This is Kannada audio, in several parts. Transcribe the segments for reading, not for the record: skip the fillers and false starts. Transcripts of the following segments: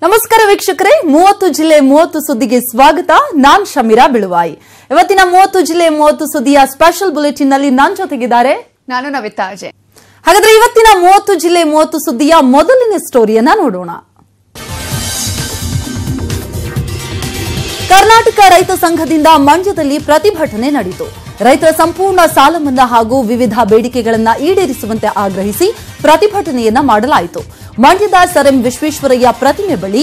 ನಮಸ್ಕಾರ ವೀಕ್ಷಕರೇ, 30 ಜಿಲ್ಲೆ 30 ಸುದ್ದಿಗೆ ಸ್ವಾಗತ. ನಾನ್ ಶಮೀರಾ ಬಿಳುವಾಯಿ. ಇವತ್ತಿನ 30 ಜಿಲ್ಲೆ 30 ಸುದ್ದಿಯ ಸ್ಪೆಷಲ್ ಬುಲೆಟಿನ್ ನಲ್ಲಿ ನನ್ನ ಜೊತೆಗಿದ್ದಾರೆ ನಾನು ನವಿತಾ ಅಜಯ್. ಹಾಗಾದ್ರೆ ಇವತ್ತಿನ 30 ಜಿಲ್ಲೆ 30 ಸುದ್ದಿಯ ಮೊದಲನೇ ಸ್ಟೋರಿಯನ್ನ ನೋಡೋಣ. ಕರ್ನಾಟಕ ರೈತ ಸಂಘದಿಂದ ಮಂಡ್ಯದಲ್ಲಿ ಪ್ರತಿಭಟನೆ ನಡೆಯಿತು. ರೈತರ ಸಂಪೂರ್ಣ ಸಾಲ ಮನ್ನಾ ಹಾಗೂ ವಿವಿಧ ಬೇಡಿಕೆಗಳನ್ನು ಈಡೇರಿಸುವಂತೆ ಆಗ್ರಹಿಸಿ ಪ್ರತಿಭಟನೆಯನ್ನ ಮಾಡಲಾಯಿತು. ಮಂಡ್ಯದ ಸರ್ ಎಂ ವಿಶ್ವೇಶ್ವರಯ್ಯ ಪ್ರತಿಮೆ ಬಳಿ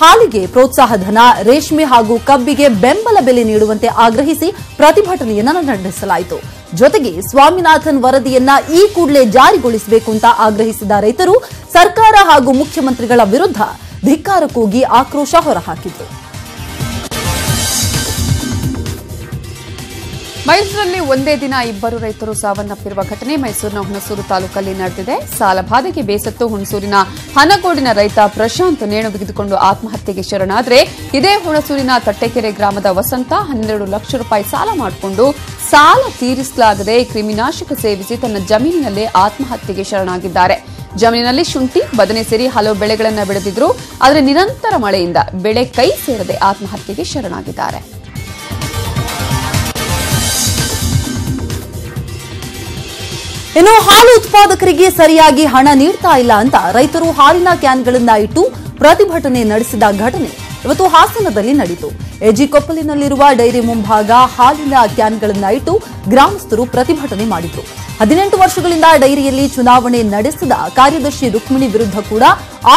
ಹಾಲಿಗೆ ಪ್ರೋತ್ಸಾಹಧನ, ರೇಷ್ಮೆ ಹಾಗೂ ಕಬ್ಬಿಗೆ ಬೆಂಬಲ ಬೆಲೆ ನೀಡುವಂತೆ ಆಗ್ರಹಿಸಿ ಪ್ರತಿಭಟನೆಯನ್ನ ನಡೆಸಲಾಯಿತು. ಜೊತೆಗೆ ಸ್ವಾಮಿನಾಥನ್ ವರದಿಯನ್ನ ಈ ಕೂಡಲೇ ಜಾರಿಗೊಳಿಸಬೇಕು ಅಂತ ಆಗ್ರಹಿಸಿದ ರೈತರು ಸರ್ಕಾರ ಹಾಗೂ ಮುಖ್ಯಮಂತ್ರಿಗಳ ವಿರುದ್ಧ ಧಿಕ್ಕಾರ ಕೂಗಿ ಆಕ್ರೋಶ ಹೊರಹಾಕಿದ್ರು. ಮೈಸೂರಲ್ಲಿ ಒಂದೇ ದಿನ ಇಬ್ಬರು ರೈತರು ಸಾವನ್ನಪ್ಪಿರುವ ಘಟನೆ ಮೈಸೂರಿನ ಹುಣಸೂರು ತಾಲೂಕಲ್ಲಿ ನಡೆದಿದೆ. ಸಾಲಬಾಧೆಗೆ ಬೇಸತ್ತು ಹುಣಸೂರಿನ ಹನಗೋಡಿನ ರೈತ ಪ್ರಶಾಂತ್ ನೇಣು ಬಿಗಿದುಕೊಂಡು ಆತ್ಮಹತ್ಯೆಗೆ ಶರಣಾದರೆ, ಇದೇ ಹುಣಸೂರಿನ ತಟ್ಟೆಕೆರೆ ಗ್ರಾಮದ ವಸಂತ 12 ಲಕ್ಷ ರೂಪಾಯಿ ಸಾಲ ಮಾಡಿಕೊಂಡು ಸಾಲ ತೀರಿಸಲಾಗದೆ ಕ್ರಿಮಿನಾಶಕ ಸೇವಿಸಿ ತನ್ನ ಜಮೀನಿನಲ್ಲೇ ಆತ್ಮಹತ್ಯೆಗೆ ಶರಣಾಗಿದ್ದಾರೆ. ಜಮೀನಿನಲ್ಲಿ ಶುಂಠಿ, ಬದನೆ ಸೇರಿ ಹಲವು ಬೆಳೆಗಳನ್ನು ಬೆಳೆದಿದ್ರು. ಆದರೆ ನಿರಂತರ ಮಳೆಯಿಂದ ಬೆಳೆ ಕೈ ಸೇರದೆ ಆತ್ಮಹತ್ಯೆಗೆ ಶರಣಾಗಿದ್ದಾರೆ. ಇನ್ನು ಹಾಲು ಉತ್ಪಾದಕರಿಗೆ ಸರಿಯಾಗಿ ಹಣ ನೀಡ್ತಾ ಇಲ್ಲ ಅಂತ ರೈತರು ಹಾಲಿನ ಕ್ಯಾನ್ಗಳನ್ನ ಇಟ್ಟು ಪ್ರತಿಭಟನೆ ನಡೆಸಿದ ಘಟನೆ ಇವತ್ತು ಹಾಸನದಲ್ಲಿ ನಡೆಯಿತು. ಎಜಿಕೊಪ್ಪಲಿನಲ್ಲಿರುವ ಡೈರಿ ಮುಂಭಾಗ ಹಾಲಿನ ಕ್ಯಾನ್ಗಳನ್ನ ಇಟ್ಟು ಗ್ರಾಮಸ್ಥರು ಪ್ರತಿಭಟನೆ ಮಾಡಿದ್ರು. 18 ವರ್ಷಗಳಿಂದ ಡೈರಿಯಲ್ಲಿ ಚುನಾವಣೆ ನಡೆಸಿದ ಕಾರ್ಯದರ್ಶಿ ರುಕ್ಮಿಣಿ ವಿರುದ್ಧ ಕೂಡ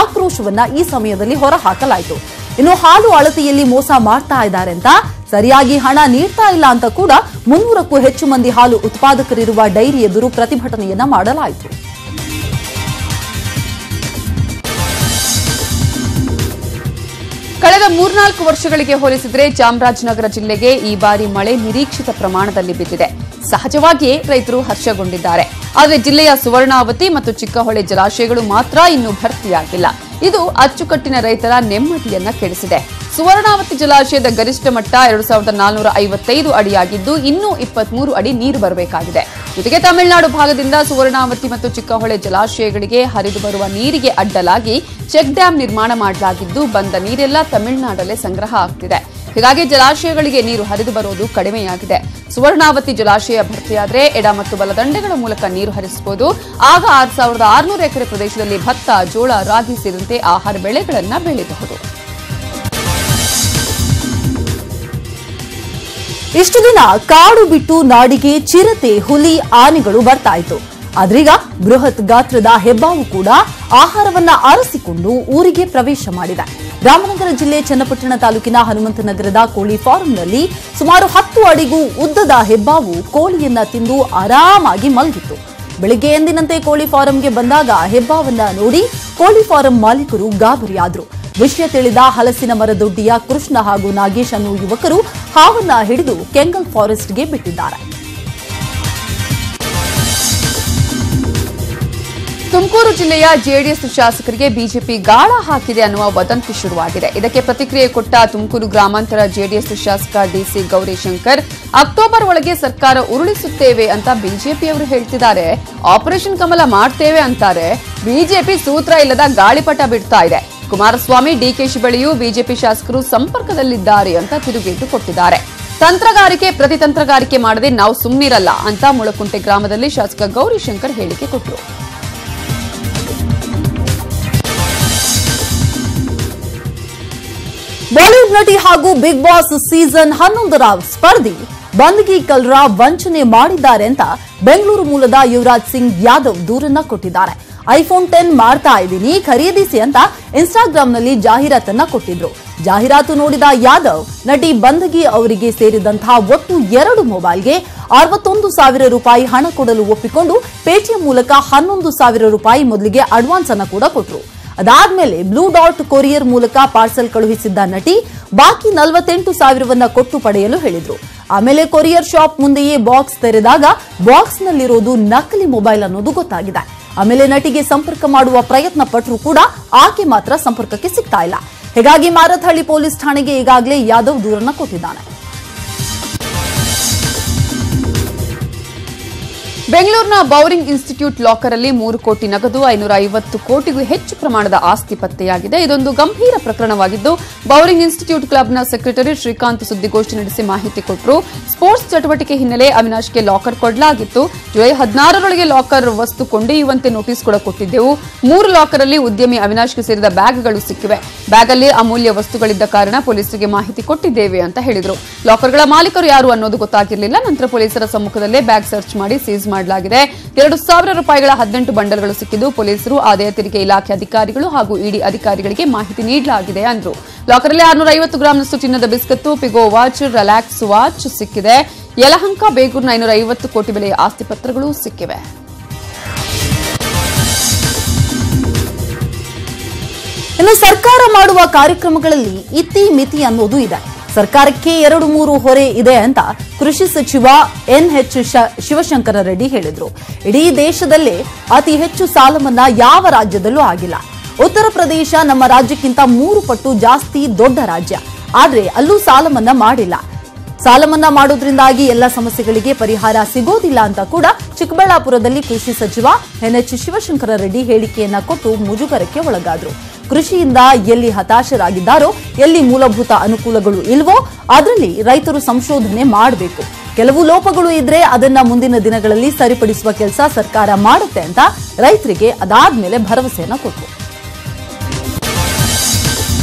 ಆಕ್ರೋಶವನ್ನ ಈ ಸಮಯದಲ್ಲಿ ಹೊರಹಾಕಲಾಯಿತು. ಇನ್ನು ಹಾಲು ಅಳತೆಯಲ್ಲಿ ಮೋಸ ಮಾಡ್ತಾ ಇದ್ದಾರೆ ಅಂತ, ಸರಿಯಾಗಿ ಹಣ ನೀಡ್ತಾ ಇಲ್ಲ ಅಂತ ಕೂಡ 300ಕ್ಕೂ ಹೆಚ್ಚು ಮಂದಿ ಹಾಲು ಉತ್ಪಾದಕರಿರುವ ಡೈರಿ ಎದುರು ಪ್ರತಿಭಟನೆಯನ್ನ ಮಾಡಲಾಯಿತು. ಕಳೆದ 3-4 ವರ್ಷಗಳಿಗೆ ಹೋಲಿಸಿದರೆ ಚಾಮರಾಜನಗರ ಜಿಲ್ಲೆಗೆ ಈ ಬಾರಿ ಮಳೆ ನಿರೀಕ್ಷಿತ ಪ್ರಮಾಣದಲ್ಲಿ ಬಿದ್ದಿದೆ. ಸಹಜವಾಗಿಯೇ ರೈತರು ಹರ್ಷಗೊಂಡಿದ್ದಾರೆ. ಆದರೆ ಜಿಲ್ಲೆಯ ಸುವರ್ಣಾವತಿ ಮತ್ತು ಚಿಕ್ಕಹೊಳೆ ಜಲಾಶಯಗಳು ಮಾತ್ರ ಇನ್ನೂ ಭರ್ತಿಯಾಗಿಲ್ಲ. ಇದು ಅಚ್ಚುಕಟ್ಟಿನ ರೈತರ ನೆಮ್ಮದಿಯನ್ನ ಕೆಡಿಸಿದೆ. ಸುವರ್ಣಾವತಿ ಜಲಾಶಯದ ಗರಿಷ್ಠ ಮಟ್ಟ 2455 ಅಡಿಯಾಗಿದ್ದು ಇನ್ನೂ 23 ಅಡಿ ನೀರು ಬರಬೇಕಾಗಿದೆ. ಜೊತೆಗೆ ತಮಿಳುನಾಡು ಭಾಗದಿಂದ ಸುವರ್ಣಾವತಿ ಮತ್ತು ಚಿಕ್ಕಹೊಳೆ ಜಲಾಶಯಗಳಿಗೆ ಹರಿದು ಬರುವ ನೀರಿಗೆ ಅಡ್ಡಲಾಗಿ ಚೆಕ್ ಡ್ಯಾಂ ನಿರ್ಮಾಣ ಮಾಡಲಾಗಿದ್ದು ಬಂದ ನೀರೆಲ್ಲ ತಮಿಳುನಾಡಲ್ಲೇ ಸಂಗ್ರಹ ಆಗ್ತಿದೆ. ಹೀಗಾಗಿ ಜಲಾಶಯಗಳಿಗೆ ನೀರು ಹರಿದು ಬರೋದು ಕಡಿಮೆಯಾಗಿದೆ. ಸುವರ್ಣಾವತಿ ಜಲಾಶಯ ಭರ್ತಿಯಾದರೆ ಎಡ ಮತ್ತು ಬಲದಂಡೆಗಳ ಮೂಲಕ ನೀರು ಹರಿಸಬಹುದು. ಆಗ 6600 ಎಕರೆ ಪ್ರದೇಶದಲ್ಲಿ ಭತ್ತ, ಜೋಳ, ರಾಗಿ ಸೇರಿದಂತೆ ಆಹಾರ ಬೆಳೆಗಳನ್ನು ಬೆಳೆಯಬಹುದು. ಇಷ್ಟು ದಿನ ಕಾಡು ಬಿಟ್ಟು ನಾಡಿಗೆ ಚಿರತೆ, ಹುಲಿ, ಆನೆಗಳು ಬರ್ತಾ ಇತ್ತು. ಆದ್ರೀಗ ಬೃಹತ್ ಗಾತ್ರದ ಹೆಬ್ಬಾವು ಕೂಡ ಆಹಾರವನ್ನ ಅರಸಿಕೊಂಡು ಊರಿಗೆ ಪ್ರವೇಶ ಮಾಡಿದೆ. ರಾಮನಗರ ಜಿಲ್ಲೆ ಚನ್ನಪಟ್ಟಣ ತಾಲೂಕಿನ ಹನುಮಂತನಗರದ ಕೋಳಿ ಫಾರಂನಲ್ಲಿ ಸುಮಾರು 10 ಅಡಿಗೂ ಉದ್ದದ ಹೆಬ್ಬಾವು ಕೋಳಿಯನ್ನ ತಿಂದು ಆರಾಮಾಗಿ ಮಲಗಿತ್ತು. ಬೆಳಿಗ್ಗೆ ಎಂದಿನಂತೆ ಕೋಳಿ ಫಾರಂಗೆ ಬಂದಾಗ ಹೆಬ್ಬಾವನ್ನ ನೋಡಿ ಕೋಳಿ ಫಾರಂ ಮಾಲೀಕರು ಗಾಬರಿಯಾದ್ರು. ವಿಷಯ ತಿಳಿದ ಹಲಸಿನ ಮರದೊಡ್ಡಿಯ ಕೃಷ್ಣ ಹಾಗೂ ನಾಗೇಶ್ ಅನ್ನೋ ಯುವಕರು ಹಾವನ್ನ ಹಿಡಿದು ಕೆಂಗಲ್ ಫಾರೆಸ್ಟ್ಗೆ ಬಿಟ್ಟಿದ್ದಾರೆ. ತುಮಕೂರು ಜಿಲ್ಲೆಯ ಜೆಡಿಎಸ್ ಶಾಸಕರಿಗೆ ಬಿಜೆಪಿ ಗಾಳ ಹಾಕಿದೆ ಅನ್ನುವ ವದಂತಿ ಶುರುವಾಗಿದೆ. ಇದಕ್ಕೆ ಪ್ರತಿಕ್ರಿಯೆ ಕೊಟ್ಟ ತುಮಕೂರು ಗ್ರಾಮಾಂತರ ಜೆಡಿಎಸ್ ಶಾಸಕ ಡಿಸಿ ಗೌರಿಶಂಕರ್, ಅಕ್ಟೋಬರ್ ಒಳಗೆ ಸರ್ಕಾರ ಉರುಳಿಸುತ್ತೇವೆ ಅಂತ ಬಿಜೆಪಿಯವರು ಹೇಳ್ತಿದ್ದಾರೆ. ಆಪರೇಷನ್ ಕಮಲ ಮಾಡ್ತೇವೆ ಅಂತಾರೆ. ಬಿಜೆಪಿ ಸೂತ್ರ ಇಲ್ಲದ ಗಾಳಿಪಟ ಬಿಡ್ತಾ ಇದೆ. ಕುಮಾರಸ್ವಾಮಿ, ಡಿಕೆಶಿ ಬಳಿಯೂ ಬಿಜೆಪಿ ಶಾಸಕರು ಸಂಪರ್ಕದಲ್ಲಿದ್ದಾರೆ ಅಂತ ತಿರುಗೇಟು ಕೊಟ್ಟಿದ್ದಾರೆ. ತಂತ್ರಗಾರಿಕೆ ಪ್ರತಿತಂತ್ರಗಾರಿಕೆ ಮಾಡದೆ ನಾವು ಸುಮ್ಮನಿರಲ್ಲ ಅಂತ ಮುಳಕುಂಟೆ ಗ್ರಾಮದಲ್ಲಿ ಶಾಸಕ ಗೌರಿಶಂಕರ್ ಹೇಳಿಕೆ ಕೊಟ್ಟರು. ಬಾಲಿವುಡ್ ನಟಿ ಹಾಗೂ ಬಿಗ್ ಬಾಸ್ ಸೀಸನ್ 11ರ ಸ್ಪರ್ಧಿ ಬಂದಗಿ ಕಲ್ರ ವಂಚನೆ ಮಾಡಿದ್ದಾರೆ ಅಂತ ಬೆಂಗಳೂರು ಮೂಲದ ಯುವರಾಜ್ ಸಿಂಗ್ ಯಾದವ್ ದೂರನ್ನ ಕೊಟ್ಟಿದ್ದಾರೆ. ಐಫೋನ್ 10 ಮಾಡ್ತಾ ಇದ್ದೀನಿ, ಖರೀದಿಸಿ ಅಂತ ಇನ್ಸ್ಟಾಗ್ರಾಂನಲ್ಲಿ ಜಾಹೀರಾತನ್ನ ಕೊಟ್ಟಿದ್ರು. ಜಾಹೀರಾತು ನೋಡಿದ ಯಾದವ್ ನಟಿ ಬಂದಗಿ ಅವರಿಗೆ ಸೇರಿದಂತಹ ಒಟ್ಟು 2 ಮೊಬೈಲ್ಗೆ 61,000 ರೂಪಾಯಿ ಹಣ ಕೊಡಲು ಒಪ್ಪಿಕೊಂಡು ಪೇಟಿಎಂ ಮೂಲಕ 11,000 ರೂಪಾಯಿ ಮೊದಲಿಗೆ ಅಡ್ವಾನ್ಸ್ ಅನ್ನ ಕೂಡ ಕೊಟ್ಟರು. ಅದಾದ್ಮೇಲೆ ಬ್ಲೂ ಡಾಟ್ ಕೊರಿಯರ್ ಮೂಲಕ ಪಾರ್ಸೆಲ್ ಕಳುಹಿಸಿದ್ದ ನಟಿ ಬಾಕಿ 48,000ವನ್ನ ಕೊಟ್ಟು ಪಡೆಯಲು ಹೇಳಿದ್ರು. ಆಮೇಲೆ ಕೊರಿಯರ್ ಶಾಪ್ ಮುಂದೆಯೇ ಬಾಕ್ಸ್ ತೆರೆದಾಗ ಬಾಕ್ಸ್ ನಲ್ಲಿರೋದು ನಕಲಿ ಮೊಬೈಲ್ ಅನ್ನೋದು ಗೊತ್ತಾಗಿದೆ. ಆಮೇಲೆ ನಟಿಗೆ ಸಂಪರ್ಕ ಮಾಡುವ ಪ್ರಯತ್ನ ಪಟ್ಟರೂ ಕೂಡ ಆಕೆ ಮಾತ್ರ ಸಂಪರ್ಕಕ್ಕೆ ಸಿಗ್ತಾ ಇಲ್ಲ. ಹೀಗಾಗಿ ಮಾರತ್ಹಳ್ಳಿ ಪೊಲೀಸ್ ಠಾಣೆಗೆ ಈಗಾಗಲೇ ಯಾದವ್ ದೂರನ್ನ ಕೊಟ್ಟಿದ್ದಾನೆ. ಬೆಂಗಳೂರಿನ ಬೌರಿಂಗ್ ಇನ್ಸ್ಟಿಟ್ಯೂಟ್ ಲಾಕರ್ ಅಲ್ಲಿ 3 ಕೋಟಿ ನಗದು 550 ಕೋಟಿಗೂ ಹೆಚ್ಚು ಪ್ರಮಾಣದ ಆಸ್ತಿ ಪತ್ತೆಯಾಗಿದೆ. ಇದೊಂದು ಗಂಭೀರ ಪ್ರಕರಣವಾಗಿದ್ದು, ಬೌರಿಂಗ್ ಇನ್ಸ್ಟಿಟ್ಯೂಟ್ ಕ್ಲಬ್ನ ಸೆಕ್ರೆಟರಿ ಶ್ರೀಕಾಂತ್ ಸುದ್ದಿಗೋಷ್ಠಿ ನಡೆಸಿ ಮಾಹಿತಿ ಕೊಟ್ಟರು. ಸ್ಪೋರ್ಟ್ಸ್ ಚಟುವಟಿಕೆ ಹಿನ್ನೆಲೆ ಅವಿನಾಶ್ಗೆ ಲಾಕರ್ ಕೊಡಲಾಗಿತ್ತು. ಜುಲೈ 16ರೊಳಗೆ ಲಾಕರ್ ವಸ್ತು ಕೊಂಡೊಯ್ಯುವಂತೆ ನೋಟಿಸ್ ಕೂಡ ಕೊಟ್ಟಿದ್ದೆವು. 3 ಲಾಕರ್ ಅಲ್ಲಿ ಉದ್ಯಮಿ ಅವಿನಾಶ್ಗೆ ಸೇರಿದ ಬ್ಯಾಗ್ಗಳು ಸಿಕ್ಕಿವೆ. ಬ್ಯಾಗ್ ಅಲ್ಲಿ ಅಮೂಲ್ಯ ವಸ್ತುಗಳಿದ್ದ ಕಾರಣ ಪೊಲೀಸರಿಗೆ ಮಾಹಿತಿ ಕೊಟ್ಟಿದ್ದೇವೆ ಅಂತ ಹೇಳಿದರು. ಲಾಕರ್ಗಳ ಮಾಲೀಕರು ಯಾರು ಅನ್ನೋದು ಗೊತ್ತಾಗಿರಲಿಲ್ಲ. ನಂತರ ಪೊಲೀಸರ ಸಮ್ಮುಖದಲ್ಲೇ ಬ್ಯಾಗ್ ಸರ್ಚ್ ಮಾಡಿ ಸೀಸ್ ಮಾಡಲಾಗಿದೆ. 2,000 ರೂಪಾಯಿಗಳ 18 ಬಂಡಲ್ಗಳು ಸಿಕ್ಕಿದ್ದು, ಪೊಲೀಸರು, ಆದಾಯ ತೆರಿಗೆ ಇಲಾಖೆ ಅಧಿಕಾರಿಗಳು ಹಾಗೂ ಇಡಿ ಅಧಿಕಾರಿಗಳಿಗೆ ಮಾಹಿತಿ ನೀಡಲಾಗಿದೆ ಅಂದರು. ಲಾಕರ್ನಲ್ಲಿ 650 ಗ್ರಾಂನಷ್ಟು ಚಿನ್ನದ ಬಿಸ್ಕತ್ತು, ಪಿಗೋ ವಾಚ್, ರಿಲ್ಯಾಕ್ಸ್ ವಾಚ್ ಸಿಕ್ಕಿದೆ. ಯಲಹಂಕ, ಬೇಗೂರಿನ 550 ಕೋಟಿ ಬೆಲೆಯ ಆಸ್ತಿ ಪತ್ರಗಳು ಸಿಕ್ಕಿವೆ. ಇನ್ನು ಸರ್ಕಾರ ಮಾಡುವ ಕಾರ್ಯಕ್ರಮಗಳಲ್ಲಿ ಇತಿ ಮಿತಿ ಅನ್ನೋದು ಇದೆ. ಸರ್ಕಾರಕ್ಕೆ 2-3 ಹೊರೆ ಇದೆ ಅಂತ ಕೃಷಿ ಸಚಿವ NH ಶಿವಶಂಕರ ರೆಡ್ಡಿ ಹೇಳಿದ್ರು. ಇಡೀ ದೇಶದಲ್ಲೇ ಅತಿ ಹೆಚ್ಚು ಸಾಲ ಮನ್ನಾ ಯಾವ ರಾಜ್ಯದಲ್ಲೂ ಆಗಿಲ್ಲ. ಉತ್ತರ ಪ್ರದೇಶ ನಮ್ಮ ರಾಜ್ಯಕ್ಕಿಂತ 3 ಪಟ್ಟು ಜಾಸ್ತಿ ದೊಡ್ಡ ರಾಜ್ಯ. ಆದ್ರೆ ಅಲ್ಲೂ ಸಾಲ ಮನ್ನಾ ಮಾಡಿಲ್ಲ. ಸಾಲ ಮನ್ನಾ ಮಾಡೋದ್ರಿಂದಾಗಿ ಎಲ್ಲ ಸಮಸ್ಯೆಗಳಿಗೆ ಪರಿಹಾರ ಸಿಗೋದಿಲ್ಲ ಅಂತ ಕೂಡ ಚಿಕ್ಕಬಳ್ಳಾಪುರದಲ್ಲಿ ಕೃಷಿ ಸಚಿವ NH ಶಿವಶಂಕರ ರೆಡ್ಡಿ ಹೇಳಿಕೆಯನ್ನ ಕೊಟ್ಟು ಮುಜುಗರಕ್ಕೆ ಒಳಗಾದ್ರು. ಕೃಷಿಯಿಂದ ಎಲ್ಲಿ ಹತಾಶರಾಗಿದ್ದಾರೋ, ಎಲ್ಲಿ ಮೂಲಭೂತ ಅನುಕೂಲಗಳು ಇಲ್ವೋ ಅದರಲ್ಲಿ ರೈತರು ಸಂಶೋಧನೆ ಮಾಡಬೇಕು. ಕೆಲವು ಲೋಪಗಳು ಇದ್ರೆ ಅದನ್ನ ಮುಂದಿನ ದಿನಗಳಲ್ಲಿ ಸರಿಪಡಿಸುವ ಕೆಲಸ ಸರ್ಕಾರ ಮಾಡುತ್ತೆ ಅಂತ ರೈತರಿಗೆ ಅದಾದ್ಮೇಲೆ ಭರವಸೆಯನ್ನ ಕೊಟ್ಟರು.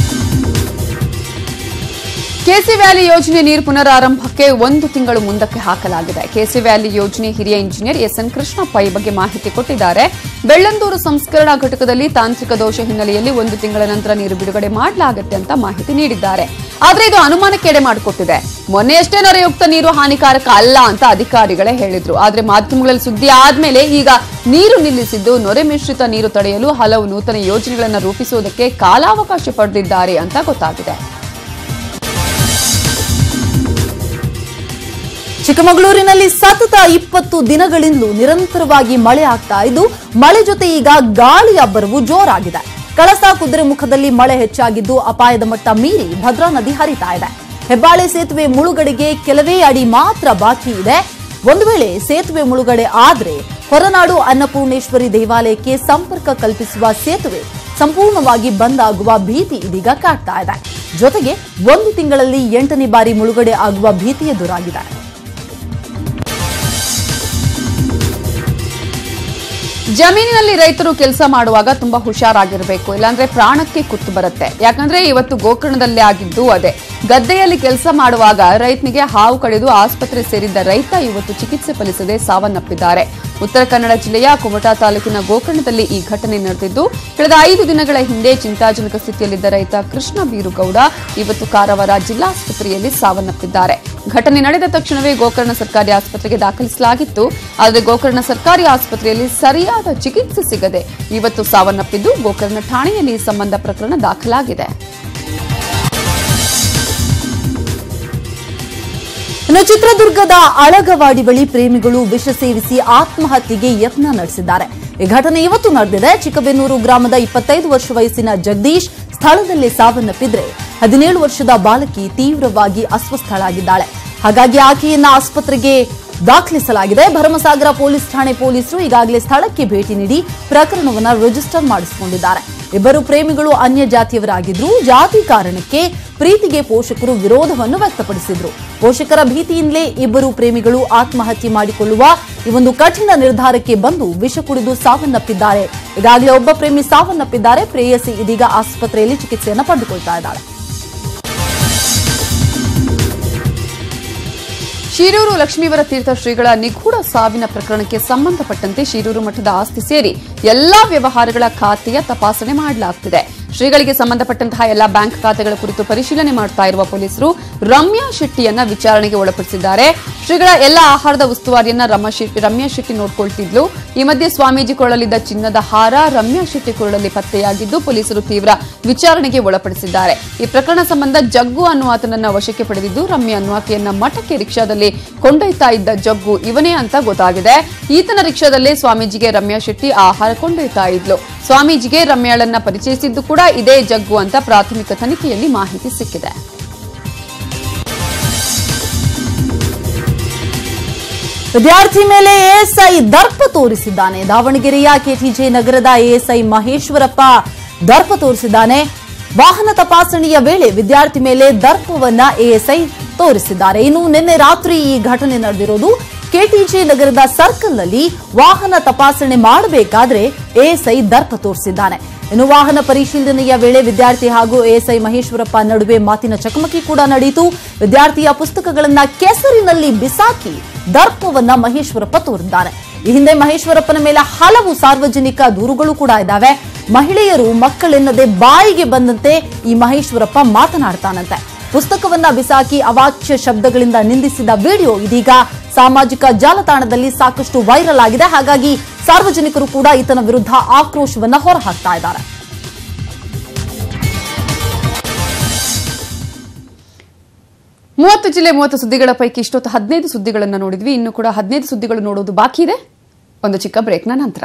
ಕೆಸಿ ವ್ಯಾಲಿ ಯೋಜನೆ ನೀರು ಪುನರಾರಂಭಕ್ಕೆ 1 ತಿಂಗಳು ಮುಂದಕ್ಕೆ ಹಾಕಲಾಗಿದೆ. ಕೆಸಿ ವ್ಯಾಲಿ ಯೋಜನೆ ಹಿರಿಯ ಇಂಜಿನಿಯರ್ SN ಕೃಷ್ಣಪ್ಪ ಈ ಬಗ್ಗೆ ಮಾಹಿತಿ ಕೊಟ್ಟಿದ್ದಾರೆ. ಬೆಳ್ಳಂದೂರು ಸಂಸ್ಕರಣಾ ಘಟಕದಲ್ಲಿ ತಾಂತ್ರಿಕ ದೋಷ ಹಿನ್ನೆಲೆಯಲ್ಲಿ 1 ತಿಂಗಳ ನಂತರ ನೀರು ಬಿಡುಗಡೆ ಮಾಡಲಾಗುತ್ತೆ ಅಂತ ಮಾಹಿತಿ ನೀಡಿದ್ದಾರೆ. ಆದರೆ ಇದು ಅನುಮಾನಕ್ಕೆ ಮಾಡಿಕೊಟ್ಟಿದೆ. ಮೊನ್ನೆಯಷ್ಟೇ ನೊರೆಯುಕ್ತ ನೀರು ಹಾನಿಕಾರಕ ಅಲ್ಲ ಅಂತ ಅಧಿಕಾರಿಗಳೇ ಹೇಳಿದ್ರು. ಆದರೆ ಮಾಧ್ಯಮಗಳಲ್ಲಿ ಸುದ್ದಿ ಆದ್ಮೇಲೆ ಈಗ ನೀರು ನಿಲ್ಲಿಸಿದ್ದು ನೊರೆ ಮಿಶ್ರಿತ ನೀರು ತಡೆಯಲು ಹಲವು ನೂತನ ಯೋಜನೆಗಳನ್ನು ರೂಪಿಸುವುದಕ್ಕೆ ಕಾಲಾವಕಾಶ ಪಡೆದಿದ್ದಾರೆ ಅಂತ ಗೊತ್ತಾಗಿದೆ. ಚಿಕ್ಕಮಗಳೂರಿನಲ್ಲಿ ಸತತ 20 ದಿನಗಳಿಂದಲೂ ನಿರಂತರವಾಗಿ ಮಳೆ ಆಗ್ತಾ ಇದ್ದು, ಮಳೆ ಜೊತೆ ಈಗ ಗಾಳಿ ಅಬ್ಬರವು ಜೋರಾಗಿದೆ. ಕಳಸ ಕುದುರೆಮುಖದಲ್ಲಿ ಮಳೆ ಹೆಚ್ಚಾಗಿದ್ದು, ಅಪಾಯದ ಮಟ್ಟ ಮೀರಿ ಭದ್ರಾ ನದಿ ಹರಿತಾ ಇದೆ. ಹೆಬ್ಬಾಳೆ ಸೇತುವೆ ಮುಳುಗಡೆಗೆ ಕೆಲವೇ ಅಡಿ ಮಾತ್ರ ಬಾಕಿ ಇದೆ. ಒಂದು ವೇಳೆ ಸೇತುವೆ ಮುಳುಗಡೆ ಆದ್ರೆ ಹೊರನಾಡು ಅನ್ನಪೂರ್ಣೇಶ್ವರಿ ದೇವಾಲಯಕ್ಕೆ ಸಂಪರ್ಕ ಕಲ್ಪಿಸುವ ಸೇತುವೆ ಸಂಪೂರ್ಣವಾಗಿ ಬಂದ್ ಆಗುವ ಭೀತಿ ಇದೀಗ ಕಾಡ್ತಾ ಇದೆ. ಜೊತೆಗೆ 1 ತಿಂಗಳಲ್ಲಿ 8ನೇ ಬಾರಿ ಮುಳುಗಡೆ ಆಗುವ ಭೀತಿ ಎದುರಾಗಿದೆ. ಜಮೀನಿನಲ್ಲಿ ರೈತರು ಕೆಲಸ ಮಾಡುವಾಗ ತುಂಬಾ ಹುಷಾರಾಗಿರಬೇಕು, ಇಲ್ಲಾಂದ್ರೆ ಪ್ರಾಣಕ್ಕೆ ಕುತ್ತು ಬರುತ್ತೆ. ಯಾಕಂದ್ರೆ ಇವತ್ತು ಗೋಕರ್ಣದಲ್ಲೇ ಆಗಿದ್ದು ಅದೇ. ಗದ್ದೆಯಲ್ಲಿ ಕೆಲಸ ಮಾಡುವಾಗ ರೈತನಿಗೆ ಹಾವು ಕಡಿದು ಆಸ್ಪತ್ರೆ ಸೇರಿದ್ದ ರೈತ ಇವತ್ತು ಚಿಕಿತ್ಸೆ ಫಲಿಸದೆ ಸಾವನ್ನಪ್ಪಿದ್ದಾರೆ. ಉತ್ತರ ಕನ್ನಡ ಜಿಲ್ಲೆಯ ಕುಮಟಾ ತಾಲೂಕಿನ ಗೋಕರ್ಣದಲ್ಲಿ ಈ ಘಟನೆ ನಡೆದಿದ್ದು, ಕಳೆದ 5 ದಿನಗಳ ಹಿಂದೆ ಚಿಂತಾಜನಕ ಸ್ಥಿತಿಯಲ್ಲಿದ್ದ ರೈತ ಕೃಷ್ಣ ಬೀರುಗೌಡ ಇವತ್ತು ಕಾರವಾರ ಜಿಲ್ಲಾಸ್ಪತ್ರೆಯಲ್ಲಿ ಸಾವನ್ನಪ್ಪಿದ್ದಾರೆ. ಘಟನೆ ನಡೆದ ತಕ್ಷಣವೇ ಗೋಕರ್ಣ ಸರ್ಕಾರಿ ಆಸ್ಪತ್ರೆಗೆ ದಾಖಲಿಸಲಾಗಿತ್ತು. ಆದರೆ ಗೋಕರ್ಣ ಸರ್ಕಾರಿ ಆಸ್ಪತ್ರೆಯಲ್ಲಿ ಸರಿಯಾದ ಚಿಕಿತ್ಸೆ ಸಿಗದೆ ಇವತ್ತು ಸಾವನ್ನಪ್ಪಿದ್ದು, ಗೋಕರ್ಣ ಠಾಣೆಯಲ್ಲಿ ಈ ಸಂಬಂಧ ಪ್ರಕರಣ ದಾಖಲಾಗಿದೆ. ಇನ್ನು ಚಿತ್ರದುರ್ಗದ ಅಳಗವಾಡಿ ಬಳಿ ಪ್ರೇಮಿಗಳು ವಿಷ ಸೇವಿಸಿ ಆತ್ಮಹತ್ಯೆಗೆ ಯತ್ನ ನಡೆಸಿದ್ದಾರೆ. ಈ ಘಟನೆ ಇವತ್ತು ನಡೆದಿದೆ. ಚಿಕ್ಕಬೆನ್ನೂರು ಗ್ರಾಮದ 25 ವರ್ಷ ವಯಸ್ಸಿನ ಜಗದೀಶ್ ಸ್ಥಳದಲ್ಲೇ ಸಾವನ್ನಪ್ಪಿದ್ರೆ 17 ವರ್ಷದ ಬಾಲಕಿ ತೀವ್ರವಾಗಿ ಅಸ್ವಸ್ಥಳಾಗಿದ್ದಾಳೆ. ಹಾಗಾಗಿ ಆಕೆಯನ್ನ ಆಸ್ಪತ್ರೆಗೆ ದಾಖಲಿಸಲಾಗಿದೆ. ಭರಮಸಾಗರ ಪೊಲೀಸ್ ಠಾಣೆ ಪೊಲೀಸರು ಈಗಾಗಲೇ ಸ್ಥಳಕ್ಕೆ ಭೇಟಿ ನೀಡಿ ಪ್ರಕರಣವನ್ನು ರಿಜಿಸ್ಟರ್ ಮಾಡಿಸಿಕೊಂಡಿದ್ದಾರೆ. ಇಬ್ಬರು ಪ್ರೇಮಿಗಳು ಅನ್ಯ ಜಾತಿಯವರಾಗಿದ್ರು. ಜಾತಿ ಕಾರಣಕ್ಕೆ ಪ್ರೀತಿಗೆ ಪೋಷಕರು ವಿರೋಧವನ್ನು ವ್ಯಕ್ತಪಡಿಸಿದ್ರು. ಪೋಷಕರ ಭೀತಿಯಿಂದಲೇ ಇಬ್ಬರು ಪ್ರೇಮಿಗಳು ಆತ್ಮಹತ್ಯೆ ಮಾಡಿಕೊಳ್ಳುವ ಈ ಒಂದು ಕಠಿಣ ನಿರ್ಧಾರಕ್ಕೆ ಬಂದು ವಿಷ ಕುಡಿದು ಸಾವನ್ನಪ್ಪಿದ್ದಾರೆ. ಈಗಾಗಲೇ ಒಬ್ಬ ಪ್ರೇಮಿ ಸಾವನ್ನಪ್ಪಿದ್ದಾರೆ. ಪ್ರೇಯಸಿ ಇದೀಗ ಆಸ್ಪತ್ರೆಯಲ್ಲಿ ಚಿಕಿತ್ಸೆಯನ್ನು ಪಡೆದುಕೊಳ್ತಾ ಇದ್ದಾಳೆ. ಶಿರೂರು ಲಕ್ಷ್ಮೀವರ ತೀರ್ಥ ಶ್ರೀಗಳ ನಿಗೂಢ ಸಾವಿನ ಪ್ರಕರಣಕ್ಕೆ ಸಂಬಂಧಪಟ್ಟಂತೆ ಶಿರೂರು ಮಠದ ಆಸ್ತಿ ಸೇರಿ ಎಲ್ಲಾ ವ್ಯವಹಾರಗಳ ಖಾತೆಯ ತಪಾಸಣೆ ಮಾಡಲಾಗುತ್ತಿದೆ. ಶ್ರೀಗಳಿಗೆ ಸಂಬಂಧಪಟ್ಟಂತಹ ಎಲ್ಲಾ ಬ್ಯಾಂಕ್ ಖಾತೆಗಳ ಕುರಿತು ಪರಿಶೀಲನೆ ಮಾಡ್ತಾ ಇರುವ ಪೊಲೀಸರು ರಮ್ಯಾ ಶೆಟ್ಟಿಯನ್ನ ವಿಚಾರಣೆಗೆ ಒಳಪಡಿಸಿದ್ದಾರೆ. ಶ್ರೀಗಳ ಎಲ್ಲಾ ಆಹಾರದ ಉಸ್ತುವಾರಿಯನ್ನ ರಮ್ಯಾ ಶೆಟ್ಟಿ ನೋಡ್ಕೊಳ್ತಿದ್ಲು. ಈ ಮಧ್ಯೆ ಸ್ವಾಮೀಜಿ ಕೊರಳಲ್ಲಿದ್ದ ಚಿನ್ನದ ಹಾರ ರಮ್ಯಾ ಶೆಟ್ಟಿ ಕೊರಳಲ್ಲಿ ಪತ್ತೆಯಾಗಿದ್ದು, ಪೊಲೀಸರು ತೀವ್ರ ವಿಚಾರಣೆಗೆ ಒಳಪಡಿಸಿದ್ದಾರೆ. ಈ ಪ್ರಕರಣ ಸಂಬಂಧ ಜಗ್ಗು ಅನ್ನುವಾತನನ್ನ ವಶಕ್ಕೆ ಪಡೆದಿದ್ದು, ರಮ್ಯಾ ಅನ್ನುವಾಕೆಯನ್ನ ಮಠಕ್ಕೆ ರಿಕ್ಷಾದಲ್ಲಿ ಕೊಂಡೊಯ್ತಾ ಇದ್ದ ಜಗ್ಗು ಇವನೇ ಅಂತ ಗೊತ್ತಾಗಿದೆ. ಈತನ ರಿಕ್ಷಾದಲ್ಲೇ ಸ್ವಾಮೀಜಿಗೆ ರಮ್ಯಾ ಶೆಟ್ಟಿ ಆಹಾರ ಕೊಂಡೊಯ್ತಾ ಇದ್ಲು. ಸ್ವಾಮೀಜಿಗೆ ರಮ್ಯಾಳನ್ನ ಪರಿಚಯಿಸಿದ್ದು ಕೂಡ ಇದೇ ಜಗ್ಗು ಅಂತ ಪ್ರಾಥಮಿಕ ತನಿಖೆಯಲ್ಲಿ ಮಾಹಿತಿ ಸಿಕ್ಕಿದೆ. ವಿದ್ಯಾರ್ಥಿ ಮೇಲೆ ಎಎಸ್ಐ ದರ್ಪ ತೋರಿಸಿದ್ದಾನೆ. ದಾವಣಗೆರೆಯ ಕೆಟಿಜೆ ನಗರದ ಎಎಸ್ಐ ಮಹೇಶ್ವರಪ್ಪ ದರ್ಪ ತೋರಿಸಿದ್ದಾನೆ. ವಾಹನ ತಪಾಸಣೆಯ ವೇಳೆ ವಿದ್ಯಾರ್ಥಿ ಮೇಲೆ ದರ್ಪವನ್ನ ಎಎಸ್ಐ ತೋರಿಸಿದ್ದಾರೆ. ಇನ್ನು ನಿನ್ನೆ ರಾತ್ರಿ ಈ ಘಟನೆ ನಡೆದಿರೋದು. ಕೆಟಿಜೆ ನಗರದ ಸರ್ಕಲ್ನಲ್ಲಿ ವಾಹನ ತಪಾಸಣೆ ಮಾಡಬೇಕಾದ್ರೆ ಎಎಸ್ಐ ದರ್ಪ ತೋರಿಸಿದ್ದಾನೆ. ಇನ್ನು ವಾಹನ ಪರಿಶೀಲನೆಯ ವೇಳೆ ವಿದ್ಯಾರ್ಥಿ ಹಾಗೂ ಎಎಸ್ಐ ಮಹೇಶ್ವರಪ್ಪ ನಡುವೆ ಮಾತಿನ ಚಕಮಕಿ ಕೂಡ ನಡೆಯಿತು. ವಿದ್ಯಾರ್ಥಿಯ ಪುಸ್ತಕಗಳನ್ನ ಕೆಸರಿನಲ್ಲಿ ಬಿಸಾಕಿ ದರ್ಪವನ್ನ ಮಹೇಶ್ವರಪ್ಪ ತೋರಿದ್ದಾರೆ. ಈ ಹಿಂದೆ ಮಹೇಶ್ವರಪ್ಪನ ಮೇಲೆ ಹಲವು ಸಾರ್ವಜನಿಕ ದೂರುಗಳು ಕೂಡ ಇದ್ದಾವೆ. ಮಹಿಳೆಯರು ಮಕ್ಕಳೆನ್ನದೆ ಬಾಯಿಗೆ ಬಂದಂತೆ ಈ ಮಹೇಶ್ವರಪ್ಪ ಮಾತನಾಡ್ತಾನಂತೆ. ಪುಸ್ತಕವನ್ನ ಬಿಸಾಕಿ ಅವಾಚ್ಯ ಶಬ್ದಗಳಿಂದ ನಿಂದಿಸಿದ ವಿಡಿಯೋ ಇದೀಗ ಸಾಮಾಜಿಕ ಜಾಲತಾಣದಲ್ಲಿ ಸಾಕಷ್ಟು ವೈರಲ್ ಆಗಿದೆ. ಹಾಗಾಗಿ ಸಾರ್ವಜನಿಕರು ಕೂಡ ಈತನ ವಿರುದ್ಧ ಆಕ್ರೋಶವನ್ನ ಹೊರಹಾಕ್ತಾ ಇದ್ದಾರೆ. ಜಿಲ್ಲೆ 30 ಸುದ್ದಿಗಳ ಪೈಕಿ ಇಷ್ಟೊತ್ತು 15 ಸುದ್ದಿಗಳನ್ನು ನೋಡಿದ್ವಿ. ಇನ್ನು ಕೂಡ 15 ಸುದ್ದಿಗಳು ನೋಡೋದು ಬಾಕಿ ಇದೆ. ಒಂದು ಚಿಕ್ಕ ಬ್ರೇಕ್ನ ನಂತರ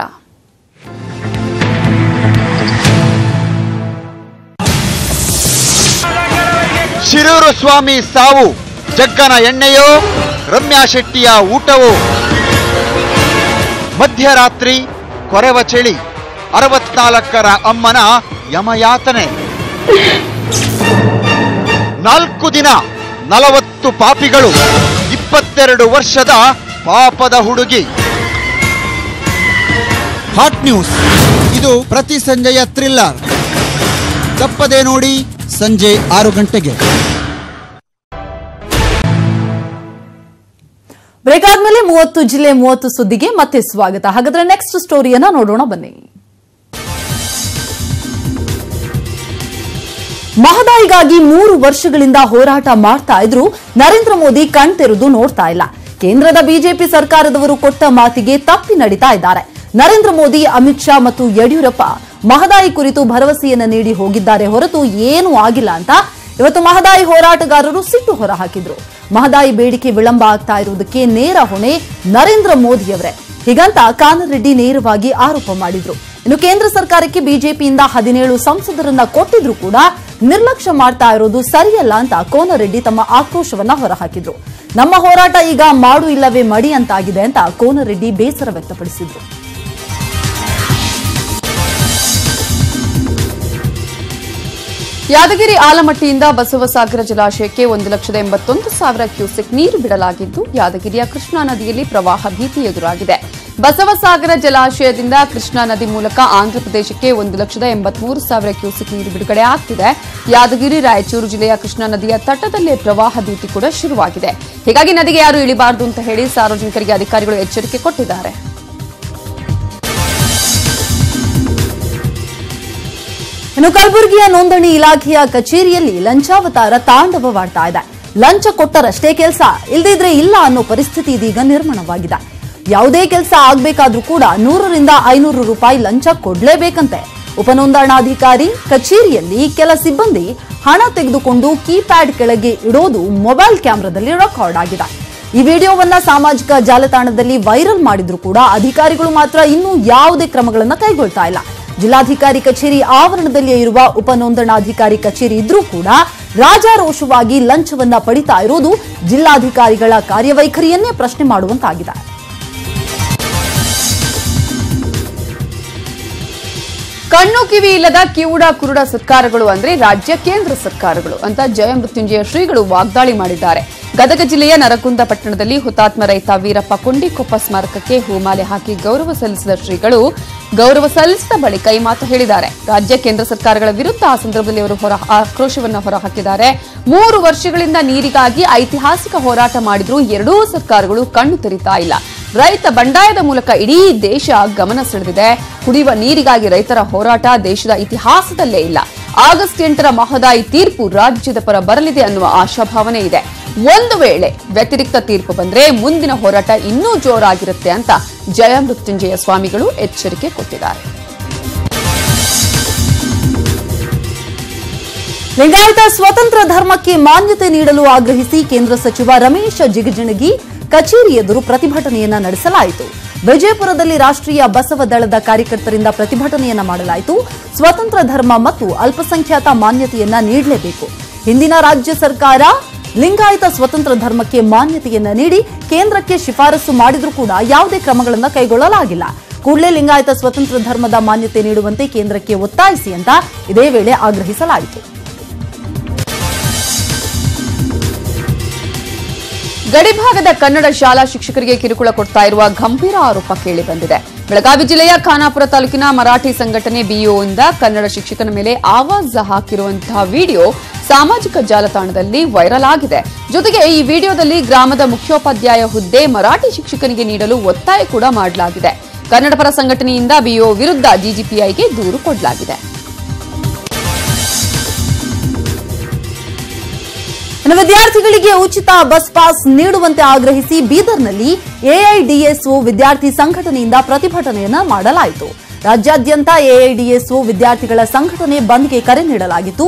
ಶಿರೂರು ಸ್ವಾಮಿ ಸಾವು, ಜಗ್ಗನ ಎಣ್ಣೆಯೋ, ರಮ್ಯಾ ಶೆಟ್ಟಿಯ ಊಟವೋ, ಮಧ್ಯರಾತ್ರಿ ಕೊರೆವ ಚಳಿ, 64ರ ಅಮ್ಮನ ಯಮಯಾತನೆ, 4 ದಿನ 40 ಪಾಪಿಗಳು, 22 ವರ್ಷದ ಪಾಪದ ಹುಡುಗಿ. ಹಾಟ್ ನ್ಯೂಸ್, ಇದು ಪ್ರತಿ ಸಂಜೆಯ ಥ್ರಿಲ್ಲರ್. ತಪ್ಪದೇ ನೋಡಿ ಸಂಜೆ 6 ಗಂಟೆಗೆ. ಬ್ರೇಕ್ ಆದ್ಮೇಲೆ 30 ಜಿಲ್ಲೆ 30 ಸುದ್ದಿಗೆ ಮತ್ತೆ ಸ್ವಾಗತ. ಹಾಗಾದ್ರೆ ನೆಕ್ಸ್ಟ್ ಸ್ಟೋರಿಯನ್ನ ನೋಡೋಣ ಬನ್ನಿ. ಮಹದಾಯಿಗಾಗಿ 3 ವರ್ಷಗಳಿಂದ ಹೋರಾಟ ಮಾಡ್ತಾ ಇದ್ರು ನರೇಂದ್ರ ಮೋದಿ ಕಣ್ತೆರೆದು ನೋಡ್ತಾ ಇಲ್ಲ. ಕೇಂದ್ರದ ಬಿಜೆಪಿ ಸರ್ಕಾರದವರು ಕೊಟ್ಟ ಮಾತಿಗೆ ತಪ್ಪಿ ನಡೀತಾ ಇದ್ದಾರೆ. ನರೇಂದ್ರ ಮೋದಿ, ಅಮಿತ್ ಶಾ ಮತ್ತು ಯಡಿಯೂರಪ್ಪ ಮಹದಾಯಿ ಕುರಿತು ಭರವಸೆಯನ್ನು ನೀಡಿ ಹೋಗಿದ್ದಾರೆ ಹೊರತು ಏನೂ ಆಗಿಲ್ಲ ಅಂತ ಇವತ್ತು ಮಹದಾಯಿ ಹೋರಾಟಗಾರರು ಸಿಟ್ಟು ಹೊರಹಾಕಿದ್ರು. ಮಹದಾಯಿ ಬೇಡಿಕೆ ವಿಳಂಬ ಆಗ್ತಾ ಇರುವುದಕ್ಕೆ ನೇರ ಹೊಣೆ ನರೇಂದ್ರ ಮೋದಿಯವರೇ. ಹೀಗಂತ ಕಾನರೆಡ್ಡಿ ನೇರವಾಗಿ ಆರೋಪ ಮಾಡಿದ್ರು. ಇನ್ನು ಕೇಂದ್ರ ಸರ್ಕಾರಕ್ಕೆ ಬಿಜೆಪಿಯಿಂದ 17 ಸಂಸದರನ್ನ ಕೊಟ್ಟಿದ್ರು ಕೂಡ ನಿರ್ಲಕ್ಷ್ಯ ಮಾಡ್ತಾ ಇರೋದು ಸರಿಯಲ್ಲ ಅಂತ ಕೋನರೆಡ್ಡಿ ತಮ್ಮ ಆಕ್ರೋಶವನ್ನ ಹೊರಹಾಕಿದ್ರು. ನಮ್ಮ ಹೋರಾಟ ಈಗ ಮಾಡು ಇಲ್ಲವೇ ಮಡಿ ಅಂತಾಗಿದೆ ಅಂತ ಕೋನರೆಡ್ಡಿ ಬೇಸರ ವ್ಯಕ್ತಪಡಿಸಿದ್ರು. ಯಾದಗಿರಿ ಆಲಮಟ್ಟಿಯಿಂದ ಬಸವಸಾಗರ ಜಲಾಶಯಕ್ಕೆ 1,81,000 ಕ್ಯೂಸೆಕ್ ನೀರು ಬಿಡಲಾಗಿದ್ದು ಯಾದಗಿರಿಯ ಕೃಷ್ಣಾ ನದಿಯಲ್ಲಿ ಪ್ರವಾಹ ಭೀತಿ ಎದುರಾಗಿದೆ. ಬಸವಸಾಗರ ಜಲಾಶಯದಿಂದ ಕೃಷ್ಣಾ ನದಿ ಮೂಲಕ ಆಂಧ್ರಪ್ರದೇಶಕ್ಕೆ 1,83,000 ಕ್ಯೂಸೆಕ್ ನೀರು ಬಿಡುಗಡೆ ಆಗ್ತಿದೆ. ಯಾದಗಿರಿ, ರಾಯಚೂರು ಜಿಲ್ಲೆಯ ಕೃಷ್ಣಾ ನದಿಯ ತಟದಲ್ಲೇ ಪ್ರವಾಹ ಭೀತಿ ಕೂಡ ಶುರುವಾಗಿದೆ. ಹೀಗಾಗಿ ನದಿಗೆ ಯಾರು ಇಳಿಬಾರದು ಅಂತ ಹೇಳಿ ಸಾರ್ವಜನಿಕರಿಗೆ ಅಧಿಕಾರಿಗಳು ಎಚ್ಚರಿಕೆ ಕೊಟ್ಟಿದ್ದಾರೆ. ಇನ್ನು ಕಲಬುರಗಿಯ ನೋಂದಣಿ ಇಲಾಖೆಯ ಕಚೇರಿಯಲ್ಲಿ ಲಂಚಾವತಾರ ತಾಂಡವವಾಡ್ತಾ ಇದೆ. ಲಂಚ ಕೊಟ್ಟರಷ್ಟೇ ಕೆಲಸ, ಇಲ್ದಿದ್ರೆ ಇಲ್ಲ ಅನ್ನೋ ಪರಿಸ್ಥಿತಿ ಇದೀಗ ನಿರ್ಮಾಣವಾಗಿದೆ. ಯಾವುದೇ ಕೆಲಸ ಆಗ್ಬೇಕಾದ್ರೂ ಕೂಡ 100 ರಿಂದ 500 ರೂಪಾಯಿ ಲಂಚ ಕೊಡ್ಲೇಬೇಕಂತೆ. ಉಪನೋಂದಣಾಧಿಕಾರಿ ಕಚೇರಿಯಲ್ಲಿ ಕೆಲ ಸಿಬ್ಬಂದಿ ಹಣ ತೆಗೆದುಕೊಂಡು ಕೀಪ್ಯಾಡ್ ಕೆಳಗೆ ಇಡೋದು ಮೊಬೈಲ್ ಕ್ಯಾಮೆರಾದಲ್ಲಿ ರೆಕಾರ್ಡ್ ಆಗಿದೆ. ಈ ವಿಡಿಯೋವನ್ನ ಸಾಮಾಜಿಕ ಜಾಲತಾಣದಲ್ಲಿ ವೈರಲ್ ಮಾಡಿದ್ರು ಕೂಡ ಅಧಿಕಾರಿಗಳು ಮಾತ್ರ ಇನ್ನೂ ಯಾವುದೇ ಕ್ರಮಗಳನ್ನು ಕೈಗೊಳ್ತಾ ಇಲ್ಲ. ಜಿಲ್ಲಾಧಿಕಾರಿ ಕಚೇರಿ ಆವರಣದಲ್ಲಿಯೇ ಇರುವ ಉಪನೋಂದಣಾಧಿಕಾರಿ ಕಚೇರಿ ಇದ್ರೂ ಕೂಡ ರಾಜಾರೋಷವಾಗಿ ಲಂಚವನ್ನ ಪಡಿತಾ ಇರೋದು ಜಿಲ್ಲಾಧಿಕಾರಿಗಳ ಕಾರ್ಯವೈಖರಿಯನ್ನೇ ಪ್ರಶ್ನೆ ಮಾಡುವಂತಾಗಿದೆ. ಕಣ್ಣು ಕಿವಿ ಇಲ್ಲದ ಕಿವುಡ ಕುರುಡ ಸರ್ಕಾರಗಳು ಅಂದ್ರೆ ರಾಜ್ಯ ಕೇಂದ್ರ ಸರ್ಕಾರಗಳು ಅಂತ ಜಯಮೃತ್ಯುಂಜಯ ಶ್ರೀಗಳು ವಾಗ್ದಾಳಿ ಮಾಡಿದ್ದಾರೆ. ಗದಗ ಜಿಲ್ಲೆಯ ನರಗುಂದ ಪಟ್ಟಣದಲ್ಲಿ ಹುತಾತ್ಮ ರೈತ ವೀರಪ್ಪ ಕೊಂಡಿಕೊಪ್ಪ ಸ್ಮಾರಕಕ್ಕೆ ಹೂಮಾಲೆ ಹಾಕಿ ಗೌರವ ಸಲ್ಲಿಸಿದ ಶ್ರೀಗಳು ಗೌರವ ಸಲ್ಲಿಸಿದ ಬಳಿಕ ಈ ಮಾತು ಹೇಳಿದ್ದಾರೆ. ರಾಜ್ಯ ಕೇಂದ್ರ ಸರ್ಕಾರಗಳ ವಿರುದ್ಧ ಆ ಸಂದರ್ಭದಲ್ಲಿ ಅವರು ಆಕ್ರೋಶವನ್ನು ಹೊರಹಾಕಿದ್ದಾರೆ. 3 ವರ್ಷಗಳಿಂದ ನೀರಿಗಾಗಿ ಐತಿಹಾಸಿಕ ಹೋರಾಟ ಮಾಡಿದ್ರೂ ಎರಡೂ ಸರ್ಕಾರಗಳು ಕಣ್ಣು ತೆರೀತಾ ಇಲ್ಲ. ರೈತ ಬಂಡಾಯದ ಮೂಲಕ ಇಡೀ ದೇಶ ಗಮನ ಸೆಳೆದಿದೆ. ಕುಡಿಯುವ ನೀರಿಗಾಗಿ ರೈತರ ಹೋರಾಟ ದೇಶದ ಇತಿಹಾಸದಲ್ಲೇ ಇಲ್ಲ. ಆಗಸ್ಟ್ 8ರ ಮಹದಾಯಿ ತೀರ್ಪು ರಾಜ್ಯದ ಪರ ಬರಲಿದೆ ಅನ್ನುವ ಆಶಾಭಾವನೆ ಇದೆ. ಒಂದು ವೇಳೆ ವ್ಯತಿರಿಕ್ತ ತೀರ್ಪು ಬಂದ್ರೆ ಮುಂದಿನ ಹೋರಾಟ ಇನ್ನೂ ಜೋರಾಗಿರುತ್ತೆ ಅಂತ ಜಯಮೃತ್ಯುಂಜಯ ಸ್ವಾಮಿಗಳು ಎಚ್ಚರಿಕೆ ಕೊಟ್ಟಿದ್ದಾರೆ. ಲಿಂಗಾಯತ ಸ್ವತಂತ್ರ ಧರ್ಮಕ್ಕೆ ಮಾನ್ಯತೆ ನೀಡಲು ಆಗ್ರಹಿಸಿ ಕೇಂದ್ರ ಸಚಿವ ರಮೇಶ್ ಜಿಗಜಿಣಗಿ ಕಚೇರಿ ಎದುರು ಪ್ರತಿಭಟನೆಯನ್ನ ನಡೆಸಲಾಯಿತು. ವಿಜಯಪುರದಲ್ಲಿ ರಾಷ್ಟ್ರೀಯ ಬಸವ ದಳದ ಕಾರ್ಯಕರ್ತರಿಂದ ಪ್ರತಿಭಟನೆಯನ್ನ ಮಾಡಲಾಯಿತು. ಸ್ವತಂತ್ರ ಧರ್ಮ ಮತ್ತು ಅಲ್ಪಸಂಖ್ಯಾತ ಮಾನ್ಯತೆಯನ್ನ ನೀಡಲೇಬೇಕು. ಹಿಂದಿನ ರಾಜ್ಯ ಸರ್ಕಾರ ಲಿಂಗಾಯತ ಸ್ವತಂತ್ರ ಧರ್ಮಕ್ಕೆ ಮಾನ್ಯತೆಯನ್ನ ನೀಡಿ ಕೇಂದ್ರಕ್ಕೆ ಶಿಫಾರಸು ಮಾಡಿದ್ರೂ ಕೂಡ ಯಾವುದೇ ಕ್ರಮಗಳನ್ನು ಕೈಗೊಳ್ಳಲಾಗಿಲ್ಲ. ಕೂಡಲೇ ಲಿಂಗಾಯತ ಸ್ವತಂತ್ರ ಧರ್ಮದ ಮಾನ್ಯತೆ ನೀಡುವಂತೆ ಕೇಂದ್ರಕ್ಕೆ ಒತ್ತಾಯಿಸಿ ಅಂತ ಇದೇ ವೇಳೆ ಆಗ್ರಹಿಸಲಾಯಿತು. ಗಡಿಭಾಗದ ಕನ್ನಡ ಶಾಲಾ ಶಿಕ್ಷಕರಿಗೆ ಕಿರುಕುಳ ಕೊಡ್ತಾ ಇರುವ ಗಂಭೀರ ಆರೋಪ ಕೇಳಿಬಂದಿದೆ. ಬೆಳಗಾವಿ ಜಿಲ್ಲೆಯ ಖಾನಾಪುರ ತಾಲೂಕಿನ ಮರಾಠಿ ಸಂಘಟನೆ ಬಿಇಒಯಿಂದ ಕನ್ನಡ ಶಿಕ್ಷಕನ ಮೇಲೆ ಆವಾಜ್ ಹಾಕಿರುವಂತಹ ವಿಡಿಯೋ ಸಾಮಾಜಿಕ ಜಾಲತಾಣದಲ್ಲಿ ವೈರಲ್ ಆಗಿದೆ. ಜೊತೆಗೆ ಈ ವಿಡಿಯೋದಲ್ಲಿ ಗ್ರಾಮದ ಮುಖ್ಯೋಪಾಧ್ಯಾಯ ಹುದ್ದೆ ಮರಾಠಿ ಶಿಕ್ಷಕನಿಗೆ ನೀಡಲು ಒತ್ತಾಯ ಕೂಡ ಮಾಡಲಾಗಿದೆ. ಕನ್ನಡ ಪರ ಸಂಘಟನೆಯಿಂದ ಬಿಇಒ ವಿರುದ್ಧ ಡಿಜಿಪಿಐಗೆ ದೂರು ಕೊಡಲಾಗಿದೆ. ವಿದ್ಯಾರ್ಥಿಗಳಿಗೆ ಉಚಿತ ಬಸ್ ಪಾಸ್ ನೀಡುವಂತೆ ಆಗ್ರಹಿಸಿ ಬೀದರ್ನಲ್ಲಿ ಎಐಡಿಎಸ್ಒ ವಿದ್ಯಾರ್ಥಿ ಸಂಘಟನೆಯಿಂದ ಪ್ರತಿಭಟನೆಯನ್ನ ಮಾಡಲಾಯಿತು. ರಾಜ್ಯಾದ್ಯಂತ ಎಐಡಿಎಸ್ಒ ವಿದ್ಯಾರ್ಥಿಗಳ ಸಂಘಟನೆ ಬಂದ್ಗೆ ಕರೆ ನೀಡಲಾಗಿತ್ತು.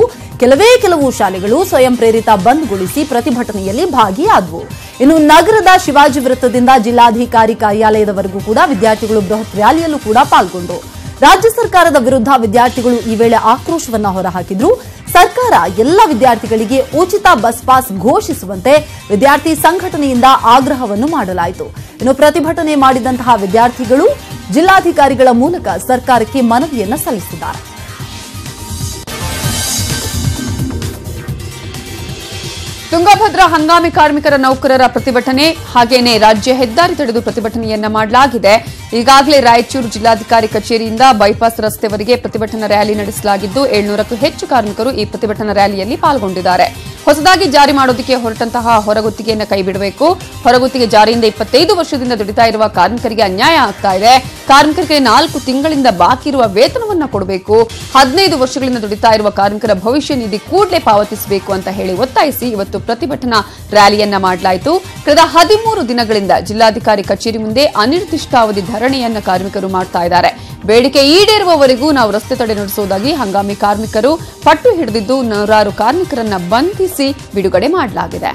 ಕೆಲವು ಶಾಲೆಗಳು ಸ್ವಯಂ ಪ್ರೇರಿತ ಬಂದ್ಗೊಳಿಸಿ ಪ್ರತಿಭಟನೆಯಲ್ಲಿ ಭಾಗಿಯಾದವು. ಇನ್ನು ನಗರದ ಶಿವಾಜಿ ವೃತ್ತದಿಂದ ಜಿಲ್ಲಾಧಿಕಾರಿ ಕಾರ್ಯಾಲಯದವರೆಗೂ ಕೂಡ ವಿದ್ಯಾರ್ಥಿಗಳು ಬೃಹತ್ ರ್ಯಾಲಿಯಲ್ಲೂ ಕೂಡ ಪಾಲ್ಗೊಂಡರು. ರಾಜ್ಯ ಸರ್ಕಾರದ ವಿರುದ್ಧ ವಿದ್ಯಾರ್ಥಿಗಳು ಈ ವೇಳೆ ಆಕ್ರೋಶವನ್ನ ಹೊರಹಾಕಿದ್ರು. ಸರ್ಕಾರ ಎಲ್ಲ ವಿದ್ಯಾರ್ಥಿಗಳಿಗೆ ಉಚಿತ ಬಸ್ ಪಾಸ್ ಘೋಷಿಸುವಂತೆ ವಿದ್ಯಾರ್ಥಿ ಸಂಘಟನೆಯಿಂದ ಆಗ್ರಹವನ್ನು ಮಾಡಲಾಯಿತು. ಇನ್ನು ಪ್ರತಿಭಟನೆ ಮಾಡಿದಂತಹ ವಿದ್ಯಾರ್ಥಿಗಳು ಜಿಲ್ಲಾಧಿಕಾರಿಗಳ ಮೂಲಕ ಸರ್ಕಾರಕ್ಕೆ ಮನವಿಯನ್ನ ಸಲ್ಲಿಸಿದ್ದಾರೆ. ತುಂಗಭದ್ರಾ ಹಂಗಾಮಿ ಕಾರ್ಮಿಕರ ನೌಕರರ ಪ್ರತಿಭಟನೆ ಹಾಗೇನೆ ರಾಜ್ಯ ಹೆದ್ದಾರಿ ತಡೆದು ಪ್ರತಿಭಟನೆಯನ್ನ ಮಾಡಲಾಗಿದೆ. ಈಗಾಗಲೇ ರಾಯಚೂರು ಜಿಲ್ಲಾಧಿಕಾರಿ ಕಚೇರಿಯಿಂದ ಬೈಪಾಸ್ ರಸ್ತೆವರೆಗೆ ಪ್ರತಿಭಟನಾ ರ್ಯಾಲಿ ನಡೆಸಲಾಗಿದ್ದು 700ಕ್ಕೂ ಹೆಚ್ಚು ಕಾರ್ಮಿಕರು ಈ ಪ್ರತಿಭಟನಾ ರ್ಯಾಲಿಯಲ್ಲಿ ಪಾಲ್ಗೊಂಡಿದ್ದಾರೆ. ಹೊಸದಾಗಿ ಜಾರಿ ಮಾಡೋದಕ್ಕೆ ಹೊರಟಂತಹ ಹೊರಗುತ್ತಿಗೆಯನ್ನು ಕೈಬಿಡಬೇಕು. ಹೊರಗುತ್ತಿಗೆ ಜಾರಿಯಿಂದ 25 ವರ್ಷದಿಂದ ದುಡಿತಾ ಇರುವ ಕಾರ್ಮಿಕರಿಗೆ ಅನ್ಯಾಯ ಆಗ್ತಾ ಇದೆ. ಕಾರ್ಮಿಕರಿಗೆ 4 ತಿಂಗಳಿಂದ ಬಾಕಿ ಇರುವ ವೇತನವನ್ನ ಕೊಡಬೇಕು. 15 ವರ್ಷಗಳಿಂದ ದುಡಿತಾ ಇರುವ ಕಾರ್ಮಿಕರ ಭವಿಷ್ಯ ನಿಧಿ ಕೂಡಲೇ ಪಾವತಿಸಬೇಕು ಅಂತ ಹೇಳಿ ಒತ್ತಾಯಿಸಿ ಇವತ್ತು ಪ್ರತಿಭಟನಾ ರ್ಯಾಲಿಯನ್ನ ಮಾಡಲಾಯಿತು. ಕಳೆದ 13 ದಿನಗಳಿಂದ ಜಿಲ್ಲಾಧಿಕಾರಿ ಕಚೇರಿ ಮುಂದೆ ಅನಿರ್ದಿಷ್ಟಾವಧಿ ಧರಣಿಯನ್ನ ಕಾರ್ಮಿಕರು ಮಾಡ್ತಾ ಇದ್ದಾರೆ. ಬೇಡಿಕೆ ಈಡೇರುವವರೆಗೂ ನಾವು ರಸ್ತೆ ತಡೆ ನಡೆಸುವುದಾಗಿ ಹಂಗಾಮಿ ಕಾರ್ಮಿಕರು ಪಟ್ಟು ಹಿಡಿದಿದ್ದು ನೂರಾರು ಕಾರ್ಮಿಕರನ್ನ ಬಂಧಿಸಿ ಬಿಡುಗಡೆ ಮಾಡಲಾಗಿದೆ.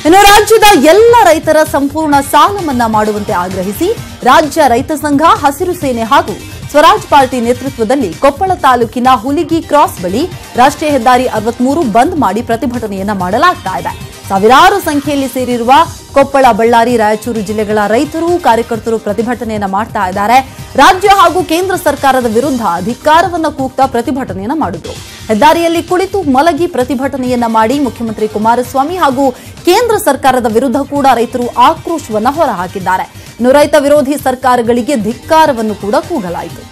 ಇನ್ನು ರಾಜ್ಯದ ಎಲ್ಲ ರೈತರ ಸಂಪೂರ್ಣ ಸಾಲ ಮನ್ನಾ ಮಾಡುವಂತೆ ಆಗ್ರಹಿಸಿ ರಾಜ್ಯ ರೈತ ಸಂಘ, ಹಸಿರು ಸೇನೆ ಹಾಗೂ ಸ್ವರಾಜ್ ಪಾರ್ಟಿ ನೇತೃತ್ವದಲ್ಲಿ ಕೊಪ್ಪಳ ತಾಲೂಕಿನ ಹುಲಿಗಿ ಕ್ರಾಸ್ ಬಳಿ ರಾಷ್ಟ್ರೀಯ ಹೆದ್ದಾರಿ 63 ಬಂದ್ ಮಾಡಿ ಪ್ರತಿಭಟನೆಯನ್ನ ಮಾಡಲಾಗ್ತಾ ಇದೆ. ಸಾವಿರಾರು ಸಂಖ್ಯೆಯಲ್ಲಿ ಸೇರಿರುವ ಕೊಪ್ಪಳ, ಬಳ್ಳಾರಿ, ರಾಯಚೂರು ಜಿಲ್ಲೆಗಳ ರೈತರು, ಕಾರ್ಯಕರ್ತರು ಪ್ರತಿಭಟನೆಯನ್ನ ಮಾಡ್ತಾ ಇದ್ದಾರೆ. ರಾಜ್ಯ ಹಾಗೂ ಕೇಂದ್ರ ಸರ್ಕಾರದ ವಿರುದ್ಧ ಧಿಕ್ಕಾರವನ್ನ ಕೂಗ್ತಾ ಪ್ರತಿಭಟನೆಯನ್ನ ಮಾಡಿದ್ರು. ಹೆದ್ದಾರಿಯಲ್ಲಿ ಕುಳಿತು ಮಲಗಿ ಪ್ರತಿಭಟನೆಯನ್ನ ಮಾಡಿ ಮುಖ್ಯಮಂತ್ರಿ ಕುಮಾರಸ್ವಾಮಿ ಹಾಗೂ ಕೇಂದ್ರ ಸರ್ಕಾರದ ವಿರುದ್ಧ ಕೂಡ ರೈತರು ಆಕ್ರೋಶವನ್ನ ಹೊರಹಾಕಿದ್ದಾರೆ. ಇನ್ನು ರೈತ ವಿರೋಧಿ ಸರ್ಕಾರಗಳಿಗೆ ಧಿಕ್ಕಾರವನ್ನು ಕೂಡ ಕೂಗಲಾಯಿತು.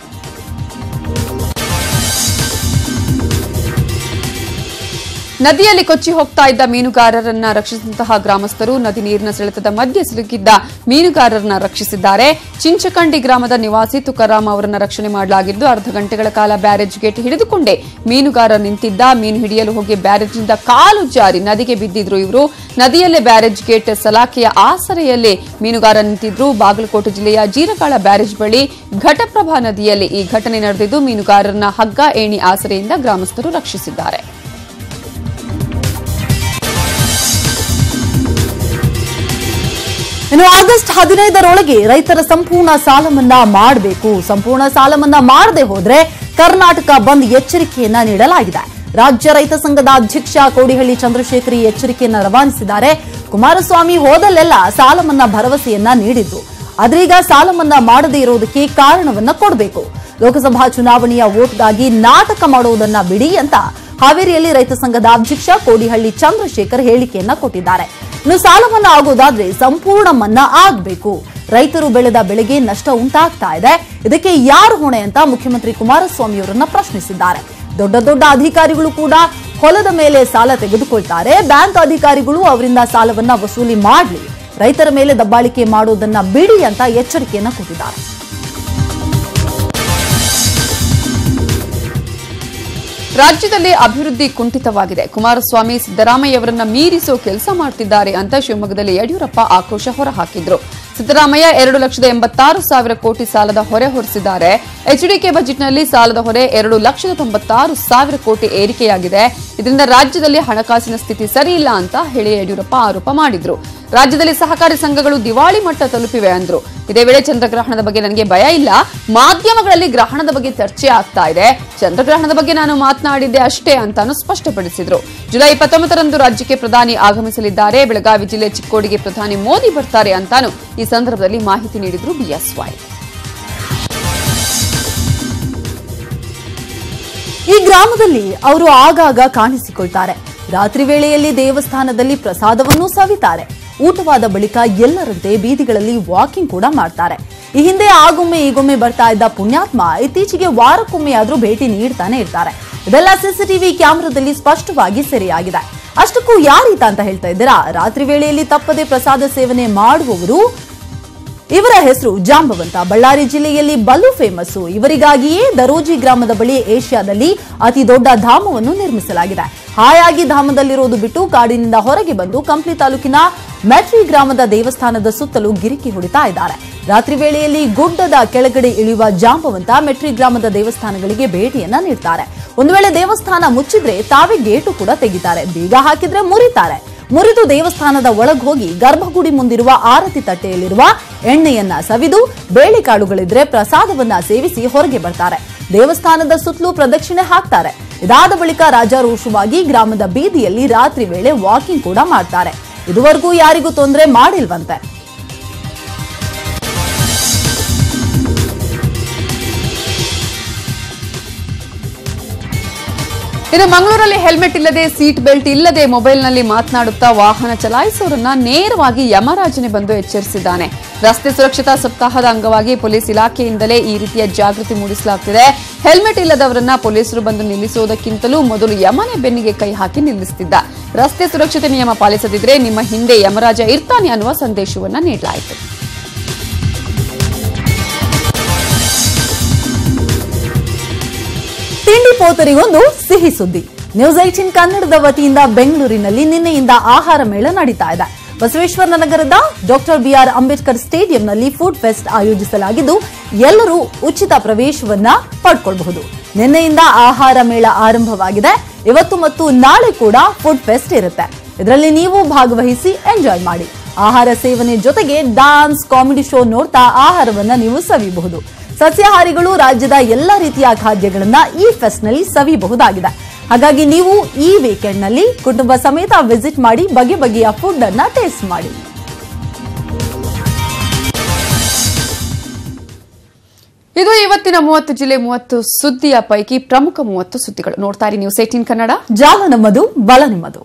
ನದಿಯಲ್ಲಿ ಕೊಚ್ಚಿ ಹೋಗ್ತಾ ಇದ್ದ ಮೀನುಗಾರರನ್ನ ರಕ್ಷಿಸಿದಂತಹ ಗ್ರಾಮಸ್ಥರು ನದಿ ನೀರಿನ ಸೆಳೆತದ ಮಧ್ಯೆ ಸಿಲುಕಿದ್ದ ಮೀನುಗಾರರನ್ನ ರಕ್ಷಿಸಿದ್ದಾರೆ. ಚಿಂಚಕಂಡಿ ಗ್ರಾಮದ ನಿವಾಸಿ ತುಕಾರಾಮ್ ಅವರನ್ನ ರಕ್ಷಣೆ ಮಾಡಲಾಗಿದ್ದು, ಅರ್ಧ ಗಂಟೆಗಳ ಕಾಲ ಬ್ಯಾರೇಜ್ ಗೇಟ್ ಹಿಡಿದುಕೊಂಡೇ ಮೀನುಗಾರ ನಿಂತಿದ್ದ. ಮೀನು ಹಿಡಿಯಲು ಹೋಗಿ ಬ್ಯಾರೇಜ್ನಿಂದ ಕಾಲು ಜಾರಿ ನದಿಗೆ ಬಿದ್ದಿದ್ರು ಇವರು. ನದಿಯಲ್ಲೇ ಬ್ಯಾರೇಜ್ ಗೇಟ್ ಸಲಾಕೆಯ ಆಸರೆಯಲ್ಲಿ ಮೀನುಗಾರ ನಿಂತಿದ್ರು. ಬಾಗಲಕೋಟೆ ಜಿಲ್ಲೆಯ ಜೀರಗಾಳ ಬ್ಯಾರೇಜ್ ಬಳಿ ಘಟಪ್ರಭಾ ನದಿಯಲ್ಲಿ ಈ ಘಟನೆ ನಡೆದಿದ್ದು, ಮೀನುಗಾರರನ್ನ ಹಗ್ಗ ಏಣಿ ಆಸರೆಯಿಂದ ಗ್ರಾಮಸ್ಥರು ರಕ್ಷಿಸಿದ್ದಾರೆ. ಇನ್ನು ಆಗಸ್ಟ್ 15ರೊಳಗೆ ರೈತರ ಸಂಪೂರ್ಣ ಸಾಲ ಮನ್ನಾ ಮಾಡಬೇಕು. ಸಂಪೂರ್ಣ ಸಾಲ ಮನ್ನಾ ಮಾಡದೆ ಹೋದ್ರೆ ಕರ್ನಾಟಕ ಬಂದ್ ಎಚ್ಚರಿಕೆಯನ್ನ ನೀಡಲಾಗಿದೆ. ರಾಜ್ಯ ರೈತ ಸಂಘದ ಅಧ್ಯಕ್ಷ ಕೋಡಿಹಳ್ಳಿ ಚಂದ್ರಶೇಖರ್ ಎಚ್ಚರಿಕೆಯನ್ನ ರವಾನಿಸಿದ್ದಾರೆ. ಕುಮಾರಸ್ವಾಮಿ ಹೋದಲ್ಲೆಲ್ಲ ಸಾಲ ಮನ್ನಾ ಭರವಸೆಯನ್ನ ನೀಡಿದ್ರು. ಆದ್ರೀಗ ಸಾಲ ಮನ್ನಾ ಮಾಡದೇ ಇರೋದಕ್ಕೆ ಕಾರಣವನ್ನ ಕೊಡಬೇಕು. ಲೋಕಸಭಾ ಚುನಾವಣೆಯ ವೋಟ್ಗಾಗಿ ನಾಟಕ ಮಾಡುವುದನ್ನ ಬಿಡಿ ಅಂತ ಹಾವೇರಿಯಲ್ಲಿ ರೈತ ಸಂಘದ ಅಧ್ಯಕ್ಷ ಕೋಡಿಹಳ್ಳಿ ಚಂದ್ರಶೇಖರ್ ಹೇಳಿಕೆಯನ್ನ ಕೊಟ್ಟಿದ್ದಾರೆ. ಇನ್ನು ಸಾಲ ಮನ್ನಾ ಆಗೋದಾದ್ರೆ ಸಂಪೂರ್ಣ ಮನ್ನಾ ಆಗಬೇಕು. ರೈತರು ಬೆಳೆದ ಬೆಳೆಗೆ ನಷ್ಟ ಉಂಟಾಗ್ತಾ ಇದೆ, ಇದಕ್ಕೆ ಯಾರು ಹೊಣೆ ಅಂತ ಮುಖ್ಯಮಂತ್ರಿ ಕುಮಾರಸ್ವಾಮಿ ಅವರನ್ನ ಪ್ರಶ್ನಿಸಿದ್ದಾರೆ. ದೊಡ್ಡ ದೊಡ್ಡ ಅಧಿಕಾರಿಗಳು ಕೂಡ ಹೊಲದ ಮೇಲೆ ಸಾಲ ತೆಗೆದುಕೊಳ್ತಾರೆ. ಬ್ಯಾಂಕ್ ಅಧಿಕಾರಿಗಳು ಅವರಿಂದ ಸಾಲವನ್ನ ವಸೂಲಿ ಮಾಡಲಿ, ರೈತರ ಮೇಲೆ ದಬ್ಬಾಳಿಕೆ ಮಾಡೋದನ್ನ ಬಿಡಿ ಅಂತ ಎಚ್ಚರಿಕೆಯನ್ನ ಕೊಟ್ಟಿದ್ದಾರೆ. ರಾಜ್ಯದಲ್ಲಿ ಅಭಿವೃದ್ಧಿ ಕುಂಠಿತವಾಗಿದೆ. ಕುಮಾರಸ್ವಾಮಿ ಸಿದ್ದರಾಮಯ್ಯವರನ್ನ ಮೀರಿಸೋ ಕೆಲಸ ಮಾಡ್ತಿದ್ದಾರೆ ಅಂತ ಶಿವಮೊಗ್ಗದಲ್ಲಿ ಯಡಿಯೂರಪ್ಪ ಆಕ್ರೋಶ ಹೊರಹಾಕಿದ್ರು. ಸಿದ್ದರಾಮಯ್ಯ 2,86,000 ಕೋಟಿ ಸಾಲದ ಹೊರೆ ಹೊರಿಸಿದ್ದಾರೆ. ಎಚ್ಡಿಕೆ ಬಜೆಟ್ನಲ್ಲಿ ಸಾಲದ ಹೊರೆ 2,96,000 ಕೋಟಿ ಏರಿಕೆಯಾಗಿದೆ. ಇದರಿಂದ ರಾಜ್ಯದಲ್ಲಿ ಹಣಕಾಸಿನ ಸ್ಥಿತಿ ಸರಿಯಿಲ್ಲ ಅಂತ ಹೇಳಿ ಯಡಿಯೂರಪ್ಪ ಆರೋಪ ಮಾಡಿದ್ರು. ರಾಜ್ಯದಲ್ಲಿ ಸಹಕಾರಿ ಸಂಘಗಳು ದಿವಾಳಿ ಮಟ್ಟ ತಲುಪಿವೆ ಅಂದ್ರು. ಇದೇ ವೇಳೆ ಚಂದ್ರಗ್ರಹಣದ ಬಗ್ಗೆ ನನಗೆ ಭಯ ಇಲ್ಲ, ಮಾಧ್ಯಮಗಳಲ್ಲಿ ಗ್ರಹಣದ ಬಗ್ಗೆ ಚರ್ಚೆ ಆಗ್ತಾ ಇದೆ, ಚಂದ್ರಗ್ರಹಣದ ಬಗ್ಗೆ ನಾನು ಮಾತನಾಡಿದ್ದೆ ಅಷ್ಟೇ ಅಂತಾನು ಸ್ಪಷ್ಟಪಡಿಸಿದ್ರು. ಜುಲೈ 29ರಂದು ರಾಜ್ಯಕ್ಕೆ ಪ್ರಧಾನಿ ಆಗಮಿಸಲಿದ್ದಾರೆ. ಬೆಳಗಾವಿ ಜಿಲ್ಲೆ ಚಿಕ್ಕೋಡಿಗೆ ಪ್ರಧಾನಿ ಮೋದಿ ಬರ್ತಾರೆ ಅಂತಾನು ಈ ಸಂದರ್ಭದಲ್ಲಿ ಮಾಹಿತಿ ನೀಡಿದ್ರು ಬಿಎಸ್ವೈ. ಈ ಗ್ರಾಮದಲ್ಲಿ ಅವರು ಆಗಾಗ ಕಾಣಿಸಿಕೊಳ್ತಾರೆ. ರಾತ್ರಿ ವೇಳೆಯಲ್ಲಿ ದೇವಸ್ಥಾನದಲ್ಲಿ ಪ್ರಸಾದವನ್ನು ಸವಿತಾರೆ. ಊಟವಾದ ಬಳಿಕ ಎಲ್ಲರಂತೆ ಬೀದಿಗಳಲ್ಲಿ ವಾಕಿಂಗ್ ಕೂಡ ಮಾಡ್ತಾರೆ. ಈ ಹಿಂದೆ ಆಗೊಮ್ಮೆ ಈಗೊಮ್ಮೆ ಬರ್ತಾ ಇದ್ದ ಪುಣ್ಯಾತ್ಮ ಇತ್ತೀಚೆಗೆ ವಾರಕ್ಕೊಮ್ಮೆಯಾದ್ರೂ ಭೇಟಿ ನೀಡ್ತಾನೆ ಇರ್ತಾರೆ. ಇದೆಲ್ಲ ಸಿಸಿಟಿವಿ ಕ್ಯಾಮೆರಾದಲ್ಲಿ ಸ್ಪಷ್ಟವಾಗಿ ಸೆರೆಯಾಗಿದೆ. ಅಷ್ಟಕ್ಕೂ ಯಾರೀತ ಅಂತ ಹೇಳ್ತಾ ಇದ್ದೀರಾ? ರಾತ್ರಿ ವೇಳೆಯಲ್ಲಿ ತಪ್ಪದೆ ಪ್ರಸಾದ ಸೇವನೆ ಮಾಡುವವರು. ಇವರ ಹೆಸರು ಜಾಂಬವಂತ. ಬಳ್ಳಾರಿ ಜಿಲ್ಲೆಯಲ್ಲಿ ಬಲು ಫೇಮಸ್. ಇವರಿಗಾಗಿಯೇ ದರೋಜಿ ಗ್ರಾಮದ ಬಳಿ ಏಷ್ಯಾದಲ್ಲಿ ಅತಿ ದೊಡ್ಡ ಧಾಮವನ್ನು ನಿರ್ಮಿಸಲಾಗಿದೆ. ಹಾಯಾಗಿ ಧಾಮದಲ್ಲಿರೋದು ಬಿಟ್ಟು ಕಾಡಿನಿಂದ ಹೊರಗೆ ಬಂದು ಕಂಪ್ಲಿ ತಾಲೂಕಿನ ಮೆಟ್ರಿ ಗ್ರಾಮದ ದೇವಸ್ಥಾನದ ಸುತ್ತಲೂ ಗಿರಿಕಿ ಹೊಡಿತಾ ಇದ್ದಾರೆ. ರಾತ್ರಿ ವೇಳೆಯಲ್ಲಿ ಗುಡ್ಡದ ಕೆಳಗಡೆ ಇಳಿಯುವ ಜಾಂಬವಂತ ಮೆಟ್ರಿ ಗ್ರಾಮದ ದೇವಸ್ಥಾನಗಳಿಗೆ ಭೇಟಿಯನ್ನ ನೀಡ್ತಾರೆ. ಒಂದು ವೇಳೆ ದೇವಸ್ಥಾನ ಮುಚ್ಚಿದ್ರೆ ತಾವೇ ಗೇಟು ಕೂಡ ತೆಗಿತಾರೆ. ಬೀಗ ಹಾಕಿದ್ರೆ ಮುರಿದು ದೇವಸ್ಥಾನದ ಒಳಗೆ ಹೋಗಿ ಗರ್ಭಗುಡಿ ಮುಂದಿರುವ ಆರತಿ ತಟ್ಟೆಯಲ್ಲಿರುವ ಎಣ್ಣೆಯನ್ನ ಸವಿದು ಬೇಳೆಕಾಳುಗಳಿದ್ರೆ ಪ್ರಸಾದವನ್ನ ಸೇವಿಸಿ ಹೊರಗೆ ಬರ್ತಾರೆ. ದೇವಸ್ಥಾನದ ಸುತ್ತಲೂ ಪ್ರದಕ್ಷಿಣೆ ಹಾಕ್ತಾರೆ. ಇದಾದ ಬಳಿಕ ರಾಜಾರೋಷವಾಗಿ ಗ್ರಾಮದ ಬೀದಿಯಲ್ಲಿ ರಾತ್ರಿ ವೇಳೆ ವಾಕಿಂಗ್ ಕೂಡ ಮಾಡ್ತಾರೆ. ಇದುವರೆಗೂ ಯಾರಿಗೂ ತೊಂದರೆ ಮಾಡಿಲ್ವಂತೆ. ಇನ್ನು ಮಂಗಳೂರಲ್ಲಿ ಹೆಲ್ಮೆಟ್ ಇಲ್ಲದೆ, ಸೀಟ್ ಬೆಲ್ಟ್ ಇಲ್ಲದೆ ಮೊಬೈಲ್ನಲ್ಲಿ ಮಾತನಾಡುತ್ತಾ ವಾಹನ ಚಲಾಯಿಸುವವರನ್ನ ನೇರವಾಗಿ ಯಮರಾಜನೇ ಬಂದು ಎಚ್ಚರಿಸಿದ್ದಾನೆ. ರಸ್ತೆ ಸುರಕ್ಷತಾ ಸಪ್ತಾಹದ ಅಂಗವಾಗಿ ಪೊಲೀಸ್ ಇಲಾಖೆಯಿಂದಲೇ ಈ ರೀತಿಯ ಜಾಗೃತಿ ಮೂಡಿಸಲಾಗುತ್ತಿದೆ. ಹೆಲ್ಮೆಟ್ ಇಲ್ಲದವರನ್ನ ಪೊಲೀಸರು ಬಂದು ನಿಲ್ಲಿಸುವುದಕ್ಕಿಂತಲೂ ಮೊದಲು ಯಮನೆ ಬೆನ್ನಿಗೆ ಕೈ ಹಾಕಿ ನಿಲ್ಲಿಸುತ್ತಿದ್ದ. ರಸ್ತೆ ಸುರಕ್ಷತೆ ನಿಯಮ ಪಾಲಿಸದಿದ್ರೆ ನಿಮ್ಮ ಹಿಂದೆ ಯಮರಾಜ ಇರ್ತಾನೆ ಅನ್ನುವ ಸಂದೇಶವನ್ನ ನೀಡಲಾಯಿತು. ತಿಂಡಿ ಪೋತರಿಗೊಂದು ಸಿಹಿ ಸುದ್ದಿ. ನ್ಯೂಸ್ 18 ಕನ್ನಡದ ವತಿಯಿಂದ ಬೆಂಗಳೂರಿನಲ್ಲಿ ನಿನ್ನೆಯಿಂದ ಆಹಾರ ಮೇಳ ನಡೀತಾ ಇದೆ. ಬಸವೇಶ್ವರ ನಗರದ ಡಾಕ್ಟರ್ ಬಿಆರ್ ಅಂಬೇಡ್ಕರ್ ಸ್ಟೇಡಿಯಂನಲ್ಲಿ ಫುಡ್ ಫೆಸ್ಟ್ ಆಯೋಜಿಸಲಾಗಿದ್ದು ಎಲ್ಲರೂ ಉಚಿತ ಪ್ರವೇಶವನ್ನ ಪಡ್ಕೊಳ್ಳಬಹುದು. ನಿನ್ನೆಯಿಂದ ಆಹಾರ ಮೇಳ ಆರಂಭವಾಗಿದೆ. ಇವತ್ತು ಮತ್ತು ನಾಳೆ ಕೂಡ ಫುಡ್ ಫೆಸ್ಟ್ ಇರುತ್ತೆ. ಇದರಲ್ಲಿ ನೀವು ಭಾಗವಹಿಸಿ ಎಂಜಾಯ್ ಮಾಡಿ. ಆಹಾರ ಸೇವನೆ ಜೊತೆಗೆ ಡಾನ್ಸ್, ಕಾಮಿಡಿ ಶೋ ನೋಡ್ತಾ ಆಹಾರವನ್ನ ನೀವು ಸವಿಯಬಹುದು. ಸಸ್ಯಾಹಾರಿಗಳು ರಾಜ್ಯದ ಎಲ್ಲಾ ರೀತಿಯ ಖಾದ್ಯಗಳನ್ನ ಈ ಫೆಸ್ಟ್ ನಲ್ಲಿ ಸವಿಯಬಹುದಾಗಿದೆ. ಹಾಗಾಗಿ ನೀವು ಈ ವೀಕೆಂಡ್ ನಲ್ಲಿ ಕುಟುಂಬ ಸಮೇತ ವಿಸಿಟ್ ಮಾಡಿ ಬಗೆ ಬಗೆಯ ಫುಡ್ ಅನ್ನ ಟೇಸ್ಟ್ ಮಾಡಿ. ಇದು ಇವತ್ತಿನ 30 ಜಿಲ್ಲೆ 30 ಸುದ್ದಿಯ ಪೈಕಿ ಪ್ರಮುಖ 30 ಸುದ್ದಿಗಳು. ನೋಡ್ತಾ ಇರಿ ನ್ಯೂಸ್ 18 ಕನ್ನಡ. ಜಾಲ ನಮ್ಮದು, ಬಲ ನಿಮ್ಮದು.